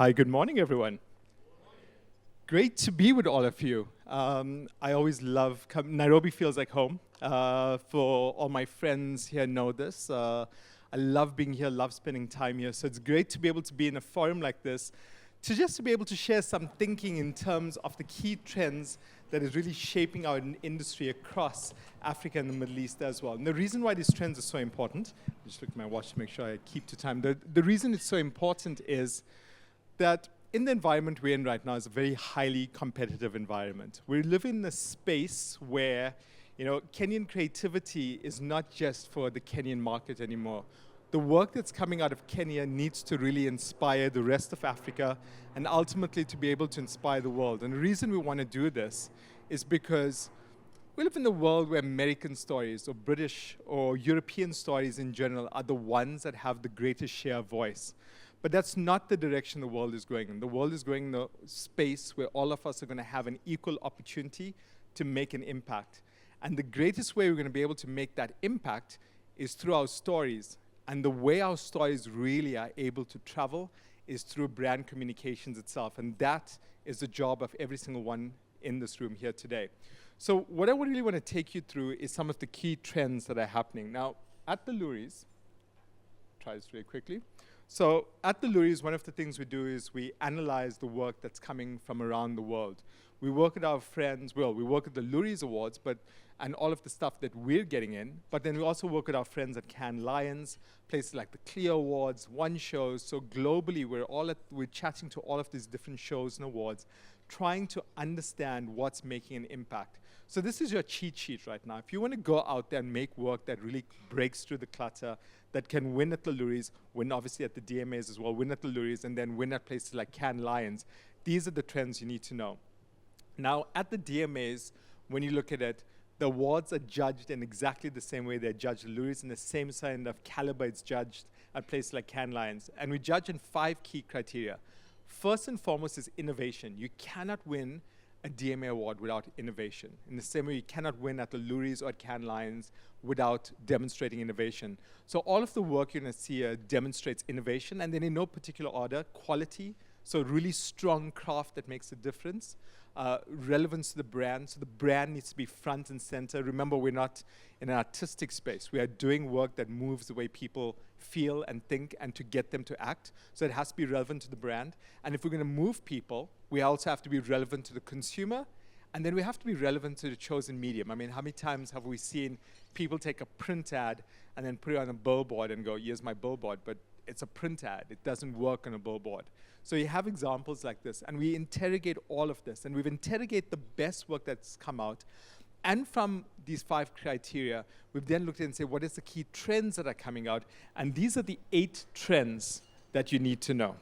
Hi, good morning, everyone. Great to be with all of you. I always love, Nairobi feels like home. For all my friends here know this. I love being here, love spending time here. So it's great to be able to be in a forum like this, to be able to share some thinking in terms of the key trends that is really shaping our industry across Africa and the Middle East as well. And the reason why these trends are so important, I just look at my watch to make sure I keep to time. The reason it's so important is that in the environment we're in right now is a very highly competitive environment. We live in a space where, Kenyan creativity is not just for the Kenyan market anymore. The work that's coming out of Kenya needs to really inspire the rest of Africa and ultimately to be able to inspire the world. And the reason we want to do this is because we live in a world where American stories or British or European stories in general are the ones that have the greatest share of voice. But that's not the direction the world is going in. The world is going in a space where all of us are going to have an equal opportunity to make an impact. And the greatest way we're going to be able to make that impact is through our stories. And the way our stories really are able to travel is through brand communications itself. And that is the job of every single one in this room here today. So what I really want to take you through is some of the key trends that are happening. Now, at the Luries, try this really quickly. So at the Luries, one of the things we do is we analyze the work that's coming from around the world. We work with our friends, we work at the Luries Awards, and all of the stuff that we're getting in, but then we also work with our friends at Cannes Lions, places like the Clio Awards, One Shows. So globally, we're chatting to all of these different shows and awards, trying to understand what's making an impact. So this is your cheat sheet right now. If you want to go out there and make work that really breaks through the clutter, that can win at the Luries, win obviously at the DMAs as well, win at the Luries, and then win at places like Cannes Lions, these are the trends you need to know. Now, at the DMAs, when you look at it, the awards are judged in exactly the same way they're judged at Luries, and the same kind of caliber it's judged at places like Cannes Lions. And we judge in 5 key criteria. First and foremost is innovation. You cannot win a DMA award without innovation. In the same way, you cannot win at the Luries or at Cannes Lions without demonstrating innovation. So all of the work you're going to see here demonstrates innovation, and then in no particular order, quality, so really strong craft that makes a difference, relevance to the brand. So the brand needs to be front and center. Remember, we're not in an artistic space. We are doing work that moves the way people feel and think and to get them to act. So it has to be relevant to the brand. And if we're going to move people, we also have to be relevant to the consumer. And then we have to be relevant to the chosen medium. I mean, how many times have we seen people take a print ad and then put it on a billboard and go, here's my billboard, but it's a print ad. It doesn't work on a billboard. So you have examples like this, and we interrogate all of this, and we've interrogated the best work that's come out. And from these 5 criteria, we've then looked at and said, what is the key trends that are coming out? And these are the 8 trends that you need to know.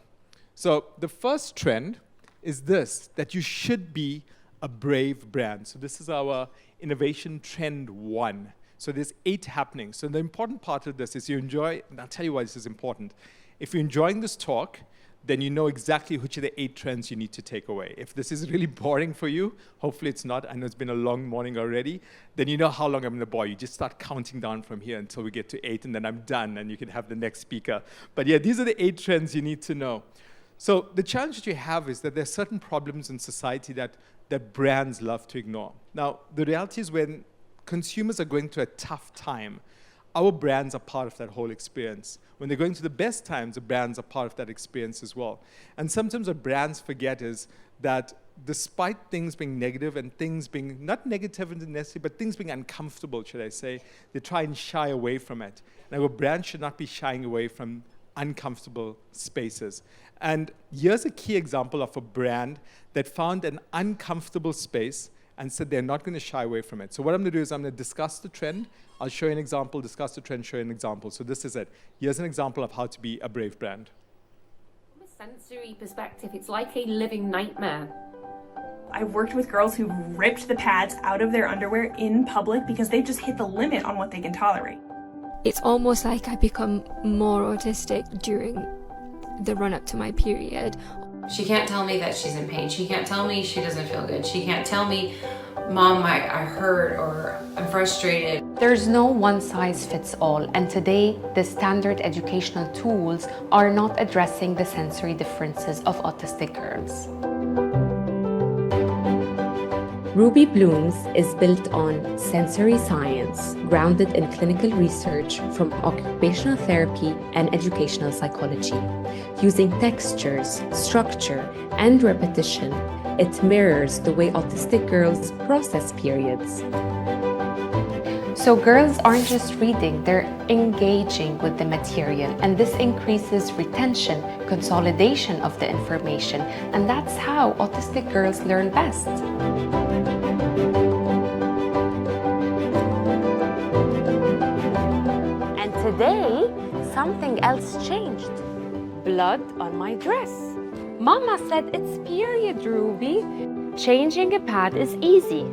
So the first trend is this, that you should be a brave brand. So this is our innovation trend 1. So there's 8 happening. So the important part of this is you enjoy, and I'll tell you why this is important. If you're enjoying this talk, then you know exactly which are the 8 trends you need to take away. If this is really boring for you, hopefully it's not, I know it's been a long morning already, then you know how long I'm going to bore you. Just start counting down from here until we get to 8, and then I'm done, and you can have the next speaker. But yeah, these are the 8 trends you need to know. So the challenge that you have is that there are certain problems in society that brands love to ignore. Now, the reality is when consumers are going through a tough time, our brands are part of that whole experience. When they're going through the best times, the brands are part of that experience as well. And sometimes what brands forget is that despite things being negative and things being, not negative necessarily, but things being uncomfortable, should I say, they try and shy away from it. And our brand should not be shying away from uncomfortable spaces. And here's a key example of a brand that found an uncomfortable space and said they're not going to shy away from it. So what I'm going to do is I'm going to discuss the trend. I'll show you an example, discuss the trend, show you an example. So this is it. Here's an example of how to be a brave brand. From a sensory perspective, it's like a living nightmare. I've worked with girls who ripped the pads out of their underwear in public because they've just hit the limit on what they can tolerate. It's almost like I become more autistic during the run-up to my period. She can't tell me that she's in pain. She can't tell me she doesn't feel good. She can't tell me, Mom, I hurt or I'm frustrated. There's no one-size-fits-all, and today the standard educational tools are not addressing the sensory differences of autistic girls. Ruby Blooms is built on sensory science, grounded in clinical research from occupational therapy and educational psychology. Using textures, structure, and repetition, it mirrors the way autistic girls process periods. So girls aren't just reading, they're engaging with the material, and this increases retention, consolidation of the information, and that's how autistic girls learn best. And today, something else changed. Blood on my dress. Mama said it's period, Ruby. Changing a pad is easy.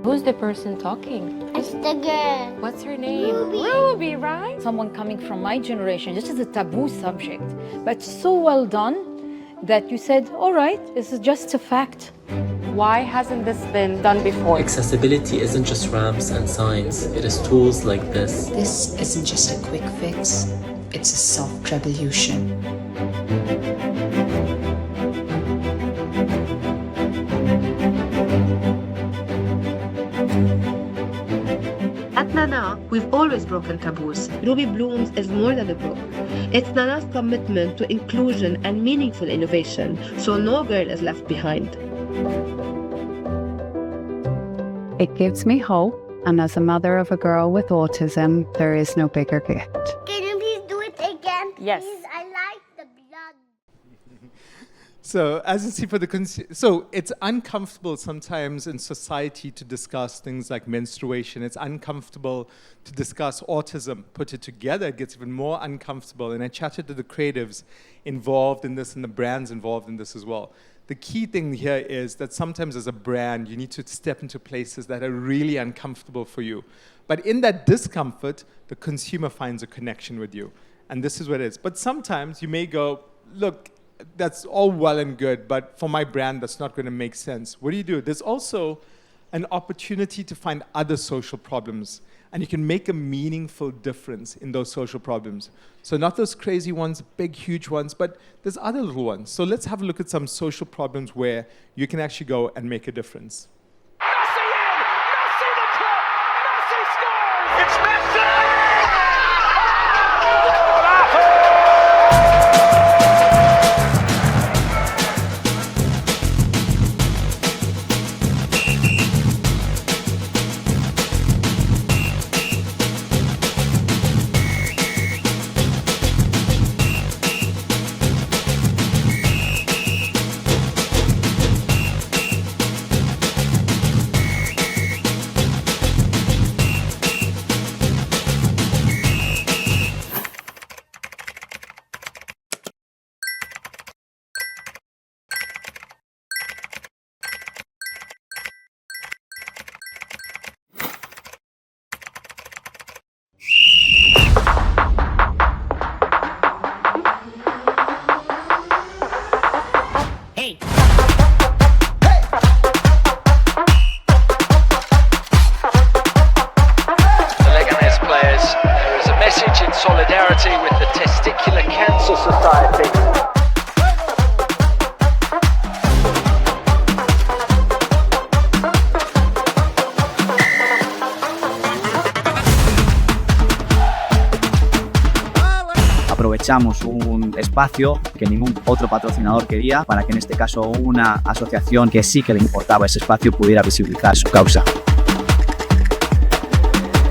Who's the person talking? It's the girl. What's her name? Ruby. Right? Someone coming from my generation, this is a taboo subject, but so well done that you said, all right, this is just a fact. Why hasn't this been done before? Accessibility isn't just ramps and signs, it is tools like this. This isn't just a quick fix, it's a soft revolution. At Nana, we've always broken taboos. Ruby Blooms is more than a book. It's Nana's commitment to inclusion and meaningful innovation, so no girl is left behind. It gives me hope, and as a mother of a girl with autism, there is no bigger gift. Can you please do it again? Yes. Please, I like the blood. So as you see for the so it's uncomfortable sometimes in society to discuss things like menstruation. It's uncomfortable to discuss autism. Put it together, it gets even more uncomfortable. And I chatted to the creatives involved in this and the brands involved in this as well. The key thing here is that sometimes as a brand, you need to step into places that are really uncomfortable for you. But in that discomfort, the consumer finds a connection with you. And this is what it is. But sometimes you may go, look, that's all well and good, but for my brand, that's not going to make sense. What do? There's also an opportunity to find other social problems, and you can make a meaningful difference in those social problems. So not those crazy ones, big, huge ones, but there's other little ones. So let's have a look at some social problems where you can actually go and make a difference. Messi in! Messi the clip! Messi scores! It's Messi! Solidarity with the Testicular Cancer Society. Aprovechamos un espacio que ningún otro patrocinador quería para que en este caso una asociación que sí que le importaba ese espacio pudiera visibilizar su causa.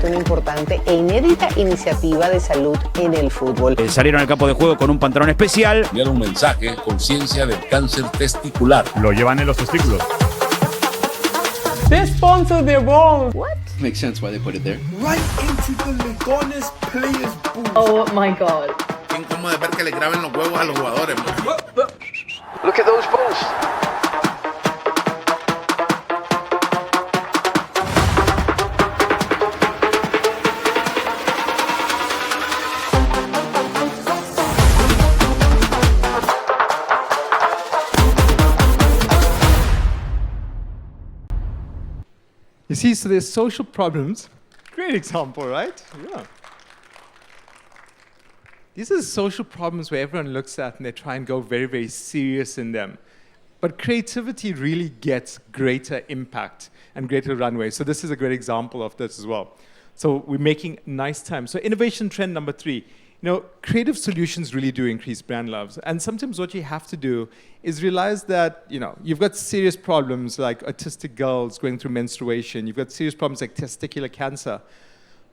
Una importante e inédita iniciativa de salud en el fútbol. Salieron al campo de juego con un pantalón especial. Dieron un mensaje, conciencia del cáncer testicular. Lo llevan en los testículos. They sponsor their balls. What? Makes sense why they put it there. Right into the Legones players' booth. Oh my God. Qué incómodo de ver que le graben los huevos a los jugadores. Look at those balls. You see, so there's social problems. Great example, right? Yeah. These are social problems where everyone looks at and they try and go very, very serious in them. But creativity really gets greater impact and greater runway. So this is a great example of this as well. So we're making nice time. So innovation trend number 3. Creative solutions really do increase brand loves. And sometimes what you have to do is realize that, you've got serious problems like autistic girls going through menstruation. You've got serious problems like testicular cancer.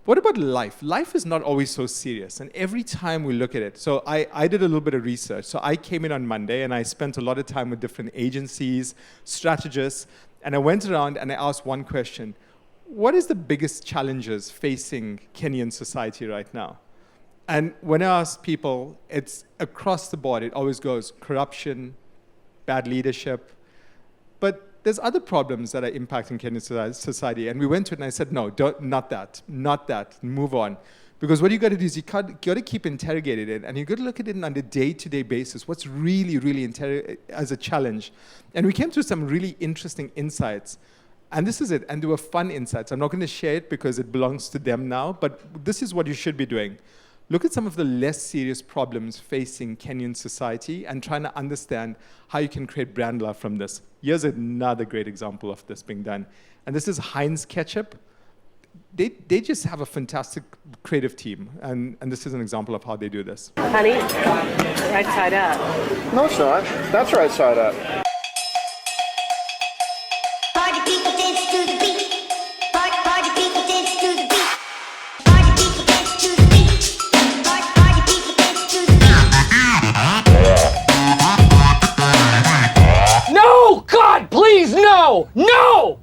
What about life? Life is not always so serious, and every time we look at it, so I did a little bit of research. So I came in on Monday, and I spent a lot of time with different agencies, strategists, and I went around and I asked one question. What is the biggest challenges facing Kenyan society right now? And when I ask people, it's across the board. It always goes corruption, bad leadership, but there's other problems that are impacting Kenyan society. And we went to it and I said, no, not that, move on. Because what you got to do is you got to keep interrogating it, and you got to look at it on a day-to-day basis. What's really, really as a challenge? And we came through some really interesting insights. And this is it. And they were fun insights. I'm not going to share it because it belongs to them now, but this is what you should be doing. Look at some of the less serious problems facing Kenyan society and trying to understand how you can create brand love from this. Here's another great example of this being done. And this is Heinz Ketchup. They just have a fantastic creative team. And this is an example of how they do this. Honey, right side up. No, it's not. That's right side up. Party people dance to the beat. Party people dance to the beat. No! God, please, no! No!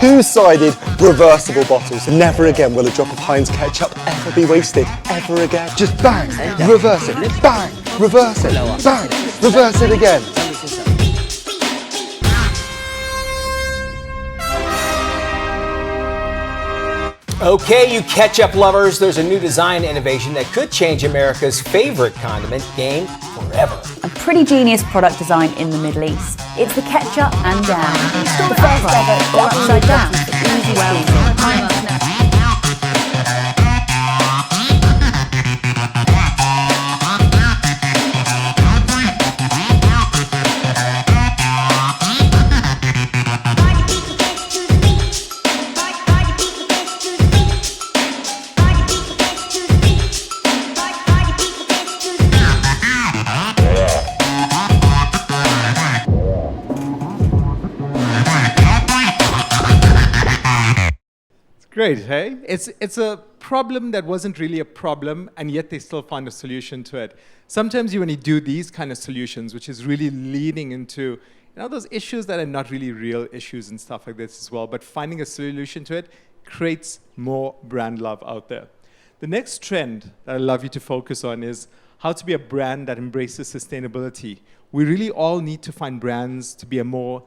Two-sided reversible bottles. Never again will a drop of Heinz ketchup ever be wasted. Ever again. Just bang, reverse it, bang, reverse it, bang, reverse it again. Okay, you ketchup lovers, there's a new design innovation that could change America's favorite condiment game forever. A pretty genius product design in the Middle East. It's the ketchup and down. The first ever upside down, easy squeezing. Great, hey? It's a problem that wasn't really a problem, and yet they still found a solution to it. Sometimes when you do these kind of solutions, which is really leading into those issues that are not really real issues and stuff like this as well, but finding a solution to it creates more brand love out there. The next trend that I'd love you to focus on is how to be a brand that embraces sustainability. We really all need to find brands to be a more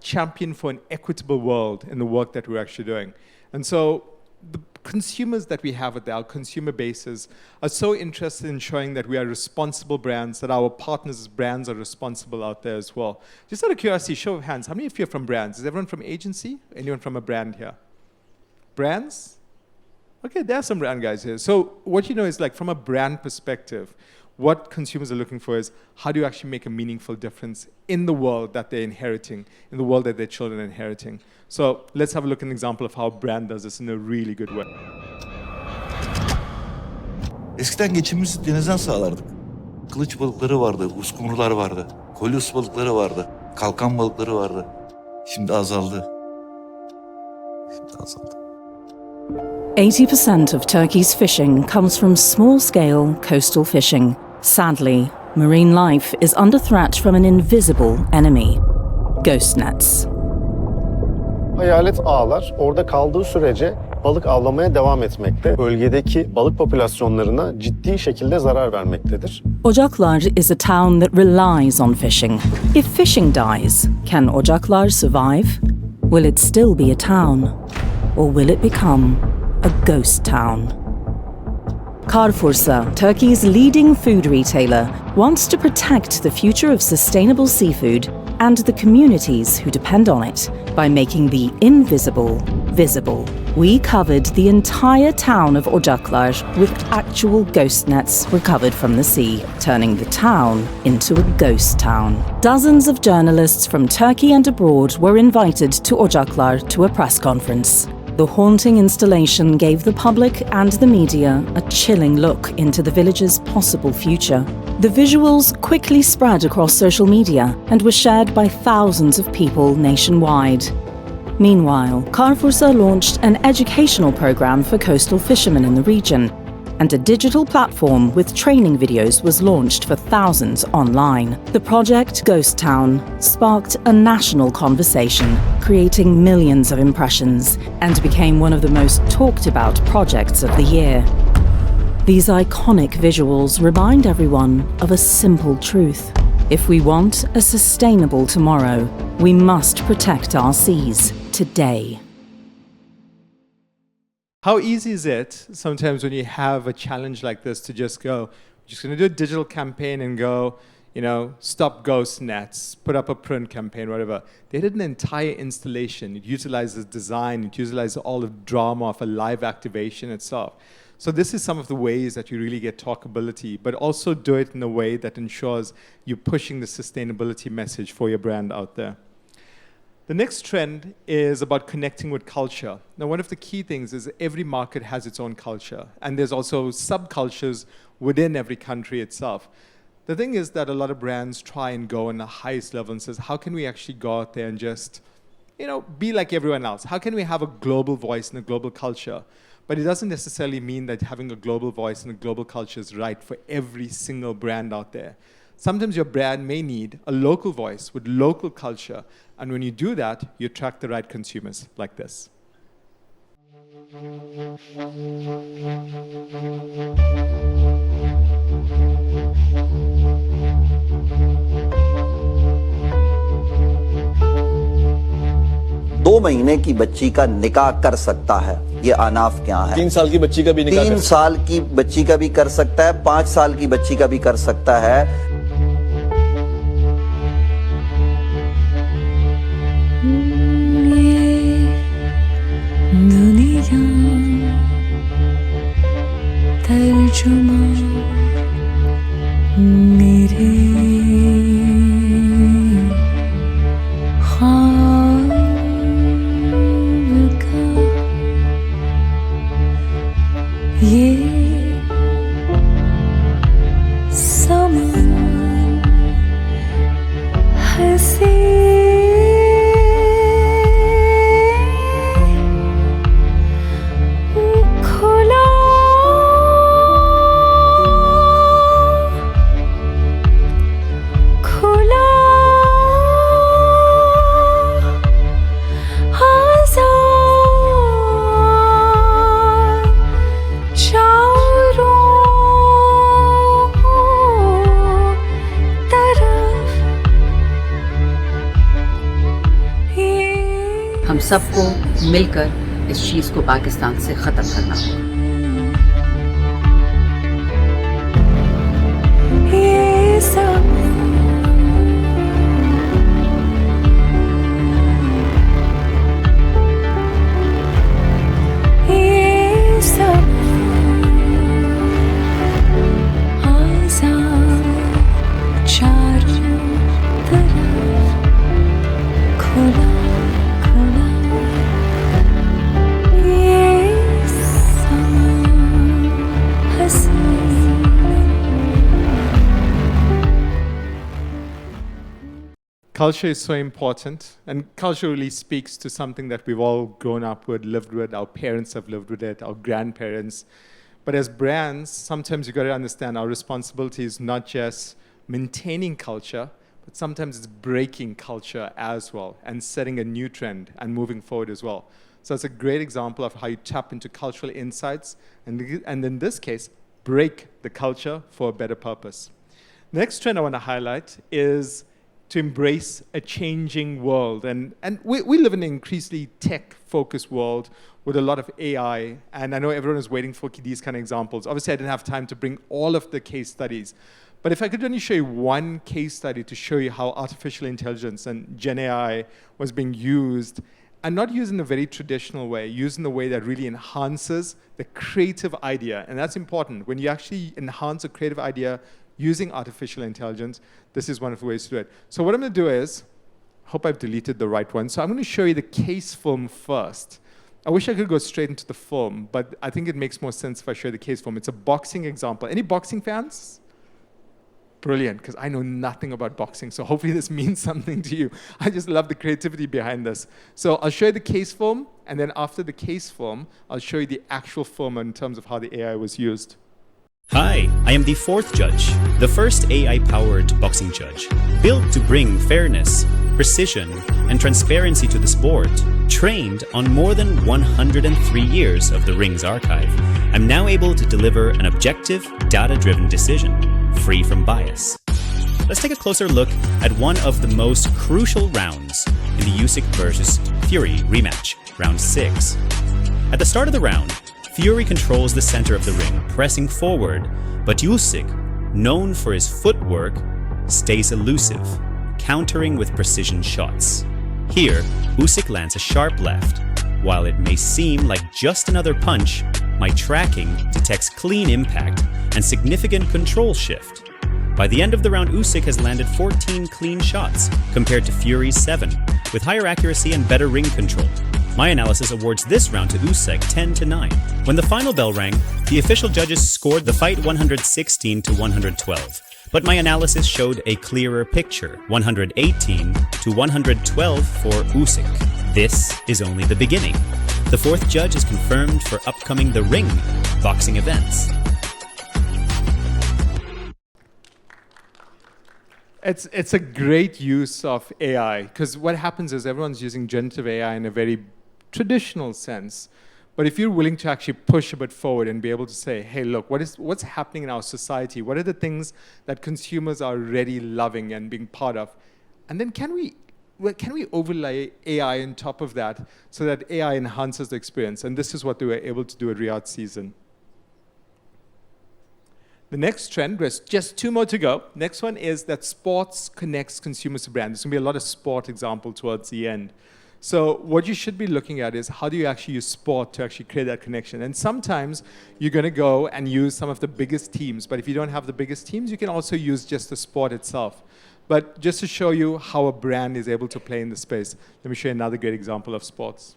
champion for an equitable world in the work that we're actually doing. And so the consumers that we have at our consumer bases are so interested in showing that we are responsible brands, that our partners' brands are responsible out there as well. Just out of curiosity, show of hands, how many of you are from brands? Is everyone from agency? Anyone from a brand here? Brands? Okay, there are some brand guys here. So what you know is, like, from a brand perspective, what consumers are looking for is how do you actually make a meaningful difference in the world that they're inheriting, in the world that their children are inheriting. So let's have a look at an example of how a brand does this in a really good way. Eskiden geçimimizi denizden sağlardık. Kılıç balıkları vardı, uskumrular vardı, kolyos balıkları vardı, kalkan balıkları vardı. Şimdi azaldı. 80% of Turkey's fishing comes from small-scale coastal fishing. Sadly, marine life is under threat from an invisible enemy: ghost nets. Hayalet ağlar orada kaldığı sürece balık avlamaya devam etmekte. Bölgedeki balık popülasyonlarına ciddi şekilde zarar vermektedir. Ocaklar is a town that relies on fishing. If fishing dies, can Ocaklar survive? Will it still be a town? Or will it become a ghost town? Carrefour'sa, Turkey's leading food retailer, wants to protect the future of sustainable seafood and the communities who depend on it by making the invisible visible. We covered the entire town of Ocaklar with actual ghost nets recovered from the sea, turning the town into a ghost town. Dozens of journalists from Turkey and abroad were invited to Ocaklar to a press conference. The haunting installation gave the public and the media a chilling look into the village's possible future. The visuals quickly spread across social media and were shared by thousands of people nationwide. Meanwhile, Carrefour'sa launched an educational program for coastal fishermen in the region, and a digital platform with training videos was launched for thousands online. The project Ghost Town sparked a national conversation, creating millions of impressions, and became one of the most talked about projects of the year. These iconic visuals remind everyone of a simple truth. If we want a sustainable tomorrow, we must protect our seas today. How easy is it sometimes when you have a challenge like this to just go, we're just going to do a digital campaign and go, stop ghost nets, put up a print campaign, whatever. They did an entire installation. It utilizes design. It utilizes all the drama of a live activation itself. So this is some of the ways that you really get talkability, but also do it in a way that ensures you're pushing the sustainability message for your brand out there. The next trend is about connecting with culture. Now, one of the key things is every market has its own culture, and there's also subcultures within every country itself. The thing is that a lot of brands try and go on the highest level and says, how can we actually go out there and just, be like everyone else? How can we have a global voice and a global culture? But it doesn't necessarily mean that having a global voice and a global culture is right for every single brand out there. Sometimes your brand may need a local voice with local culture. And when you do that, you attract the right consumers like this. दो महीने की बच्ची का निकाह कर सकता है, ये अनाफ क्या है? 3 साल की बच्ची का भी निकाह 3 साल की बच्ची का भी कर सकता है, 5 साल की बच्ची का भी कर सकता है। तर्जुमा मेरे ख्वाब का ये समा हंसी हम सबको मिलकर इस चीज़ को पाकिस्तान से ख़त्म करना होगा। Culture is so important, and culture really speaks to something that we've all grown up with, lived with, our parents have lived with it, our grandparents. But as brands, sometimes you've got to understand our responsibility is not just maintaining culture, but sometimes it's breaking culture as well and setting a new trend and moving forward as well. So it's a great example of how you tap into cultural insights and in this case, break the culture for a better purpose. The next trend I want to highlight is to embrace a changing world. And we live in an increasingly tech-focused world with a lot of AI, and I know everyone is waiting for these kind of examples. Obviously, I didn't have time to bring all of the case studies, but if I could only show you one case study to show you how artificial intelligence and Gen AI was being used, and not used in a very traditional way, used in a way that really enhances the creative idea. And that's important. When you actually enhance a creative idea using artificial intelligence, this is one of the ways to do it. So what I'm going to do is, hope I've deleted the right one. So I'm going to show you the case film first. I wish I could go straight into the film, but I think it makes more sense if I show you the case film. It's a boxing example. Any boxing fans? Brilliant, because I know nothing about boxing, so hopefully this means something to you. I just love the creativity behind this. So I'll show you the case film, and then after the case film, I'll show you the actual film in terms of how the AI was used. Hi, I am the fourth judge, the first AI-powered boxing judge, built to bring fairness, precision, and transparency to the sport, trained on more than 103 years of the Ring's archive. I'm now able to deliver an objective, data-driven decision, free from bias. Let's take a closer look at one of the most crucial rounds in the Usyk versus Fury rematch, round 6. At the start of the round, Fury controls the center of the ring, pressing forward, but Usyk, known for his footwork, stays elusive, countering with precision shots. Here, Usyk lands a sharp left. While it may seem like just another punch, my tracking detects clean impact and significant control shift. By the end of the round, Usyk has landed 14 clean shots, compared to Fury's 7, with higher accuracy and better ring control. My analysis awards this round to Usyk 10-9. When the final bell rang, the official judges scored the fight 116-112. But my analysis showed a clearer picture, 118-112 for Usyk. This is only the beginning. The fourth judge is confirmed for upcoming The Ring boxing events. It's a great use of AI, because what happens is everyone's using generative AI in a very traditional sense. But if you're willing to actually push a bit forward and be able to say, hey, look, what's happening in our society? What are the things that consumers are already loving and being part of? And then can we overlay AI on top of that so that AI enhances the experience? And this is what they were able to do at Riyadh season. The next trend, there's just 2 more to go. Next one is that sports connects consumers to brands. There's going to be a lot of sport example towards the end. So what you should be looking at is how do you actually use sport to actually create that connection? And sometimes you're going to go and use some of the biggest teams. But if you don't have the biggest teams, you can also use just the sport itself. But just to show you how a brand is able to play in the space, let me show you another great example of sports.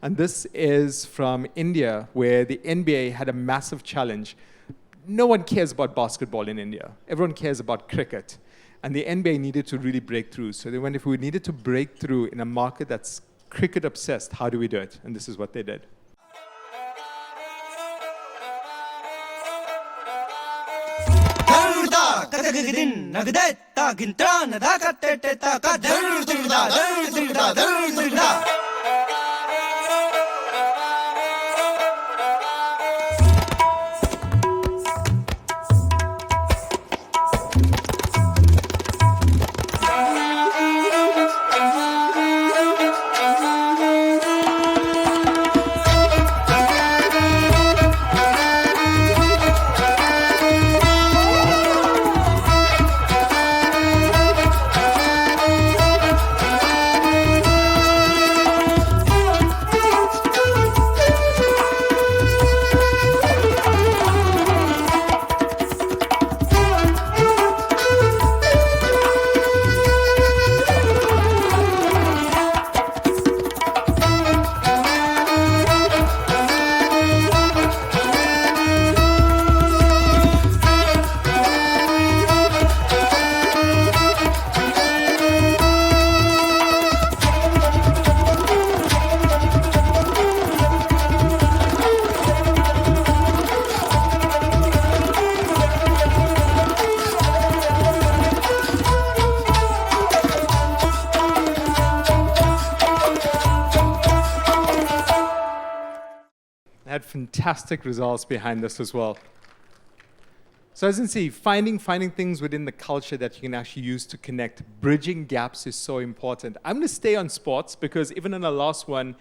And this is from India, where the NBA had a massive challenge. No one cares about basketball in India. Everyone cares about cricket. And the NBA needed to really break through. So they went, if we needed to break through in a market that's cricket obsessed, how do we do it? And this is what they did. fantastic results behind this as well. So as you can see, finding things within the culture that you can actually use to connect, bridging gaps is so important. I'm going to stay on sports because even in the last one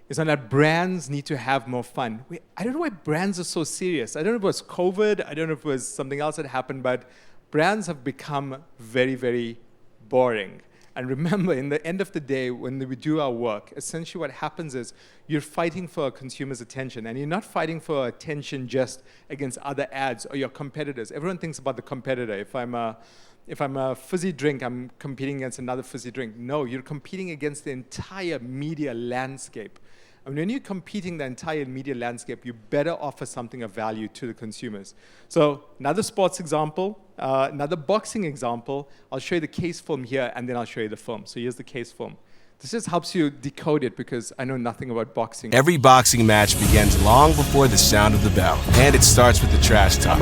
is on that brands need to have more fun. I don't know why brands are so serious. I don't know if it was COVID, I don't know if it was something else that happened, but brands have become very, very boring. And remember, in the end of the day, when we do our work, essentially what happens is you're fighting for a consumer's attention, and you're not fighting for attention just against other ads or your competitors. Everyone thinks about the competitor. If I'm a fizzy drink, I'm competing against another fizzy drink. No, you're competing against the entire media landscape. And when you're competing the entire media landscape, you better offer something of value to the consumers. So another sports example, another boxing example. I'll show you the case film here, and then I'll show you the film. So here's the case film. This just helps you decode it because I know nothing about boxing. Every boxing match begins long before the sound of the bell, and it starts with the trash talk.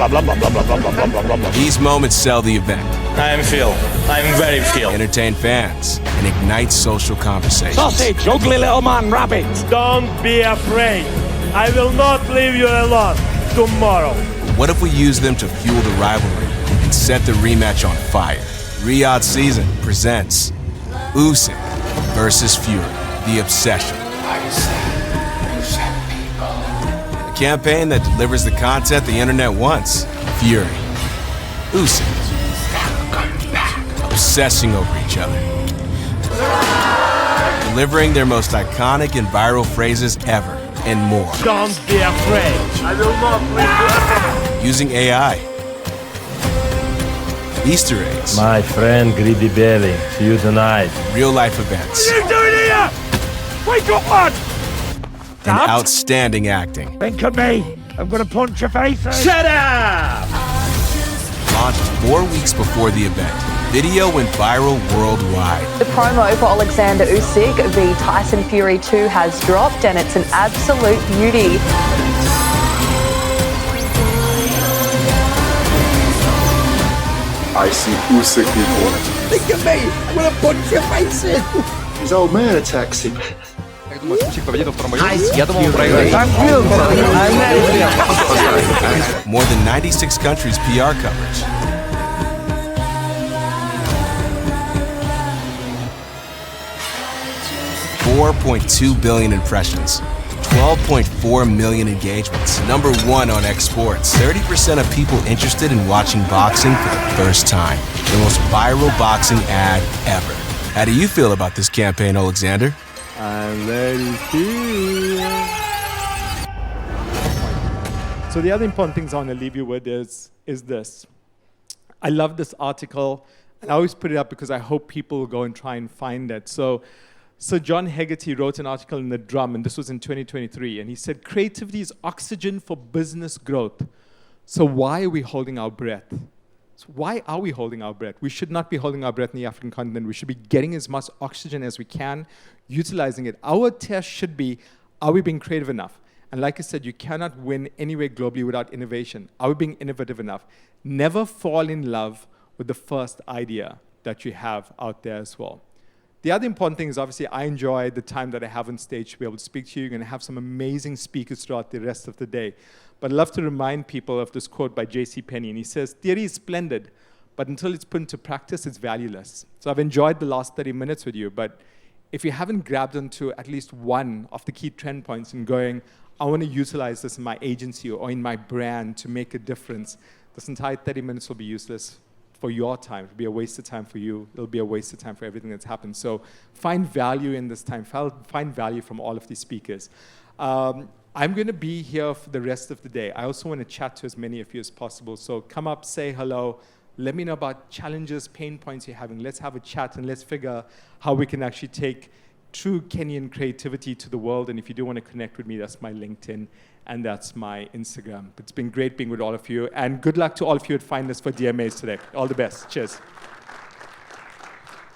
These moments sell the event. I am Phil. I'm very Phil. Entertain fans and ignite social conversations. Sausage, ugly little man, rabbit. Don't be afraid. I will not leave you alone tomorrow. What if we use them to fuel the rivalry and set the rematch on fire? Riyadh Season presents Usyk versus Fury, the obsession. A campaign that delivers the content the internet wants. Fury, Usyk, obsessing over each other, delivering their most iconic and viral phrases ever, and more. Don't be afraid. I will not leave you. Using AI, Easter eggs, My friend Greedy Belly, see you tonight. real-life events, What are you doing here? Wake up, man! and outstanding acting. Think of me. I'm gonna punch your face in. Shut up! Launched 4 weeks before the event, video went viral worldwide. The promo for Alexander Usyk v Tyson Fury 2 has dropped, and it's an absolute beauty. I see Usyk people. Think of me! I'm gonna punch your face in! His old man attacks him. More than 96 countries PR coverage. $4.2 billion impressions. 12.4 million engagements. Number 1 on exports. 30% of people interested in watching boxing for the first time. The most viral boxing ad ever. How do you feel about this campaign, Alexander? I'm very cool. So the other important things I want to leave you with is this. I love this article, and I always put it up because I hope people will go and try and find it. So Sir John Hegarty wrote an article in The Drum, and this was in 2023, and he said, creativity is oxygen for business growth. So why are we holding our breath? So why are we holding our breath? We should not be holding our breath in the African continent. We should be getting as much oxygen as we can, utilizing it. Our test should be, are we being creative enough? And like I said, you cannot win anywhere globally without innovation. Are we being innovative enough? Never fall in love with the first idea that you have out there as well. The other important thing is, obviously, I enjoy the time that I have on stage to be able to speak to you. You're going to have some amazing speakers throughout the rest of the day. But I'd love to remind people of this quote by J.C. Penney. And he says, theory is splendid, but until it's put into practice, it's valueless. So I've enjoyed the last 30 minutes with you. But if you haven't grabbed onto at least one of the key trend points and going, I want to utilize this in my agency or in my brand to make a difference, this entire 30 minutes will be useless for your time. It'll be a waste of time for you. It'll be a waste of time for everything that's happened. So find value in this time. Find value from all of these speakers. I'm going to be here for the rest of the day. I also want to chat to as many of you as possible. So come up, say hello. Let me know about challenges, pain points you're having. Let's have a chat and let's figure how we can actually take true Kenyan creativity to the world. And if you do want to connect with me, that's my LinkedIn and that's my Instagram. It's been great being with all of you. And good luck to all of you at Finalists for DMAs today. All the best. Cheers.